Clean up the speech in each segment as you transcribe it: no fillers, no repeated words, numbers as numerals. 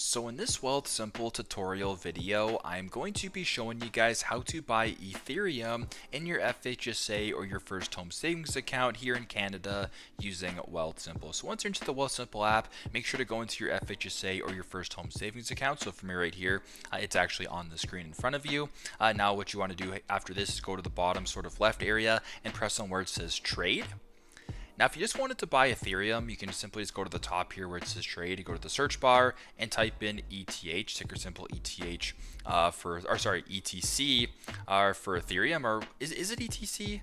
So in this Wealthsimple tutorial video, I'm going to be showing you guys how to buy Ethereum in your FHSA or your first home savings account here in Canada using Wealthsimple. So once you're into the Wealthsimple app, make sure to go into your FHSA or your first home savings account. So for me right here, it's actually on the screen in front of you. Now what you want to do after this is go to the bottom sort of left area and press on where it says trade. Now, if you just wanted to buy Ethereum, you can simply just go to the top here where it says trade, you go to the search bar and type in ETH, ticker symbol ETH ETC for Ethereum, or is it ETC?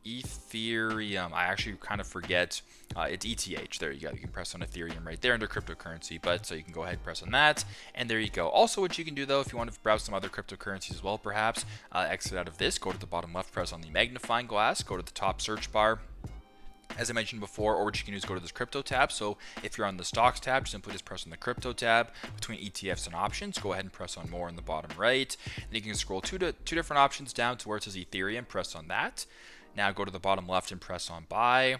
Ethereum. I actually kind of forget. It's ETH. There you go. You can press on Ethereum right there under cryptocurrency. But so you can go ahead and press on that, and there you go. Also, what you can do though, if you want to browse some other cryptocurrencies as well, perhaps exit out of this, go to the bottom left, press on the magnifying glass, go to the top search bar. As I mentioned before, or what you can do is go to this crypto tab. So if you're on the stocks tab, simply just press on the crypto tab between ETFs and options. Go ahead and press on more in the bottom right. And you can scroll two different options down to where it says Ethereum. Press on that. Now go to the bottom left and press on buy.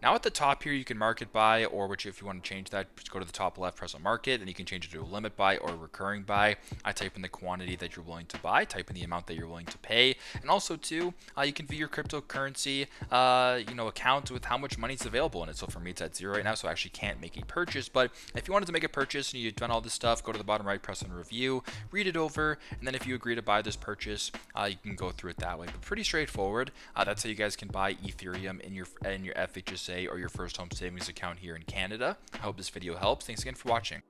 Now at the top here, you can market buy, or if you want to change that, just go to the top left, press on market, and you can change it to a limit buy or a recurring buy. I type in the quantity that you're willing to buy, type in the amount that you're willing to pay, and also too, you can view your cryptocurrency, account with how much money is available in it. So for me, it's at 0 right now, so I actually can't make a purchase. But if you wanted to make a purchase and you've done all this stuff, go to the bottom right, press on review, read it over, and then if you agree to buy this purchase, you can go through it that way. But pretty straightforward. That's how you guys can buy Ethereum in your FHSA or your first home savings account here in Canada. I hope this video helps. Thanks again for watching.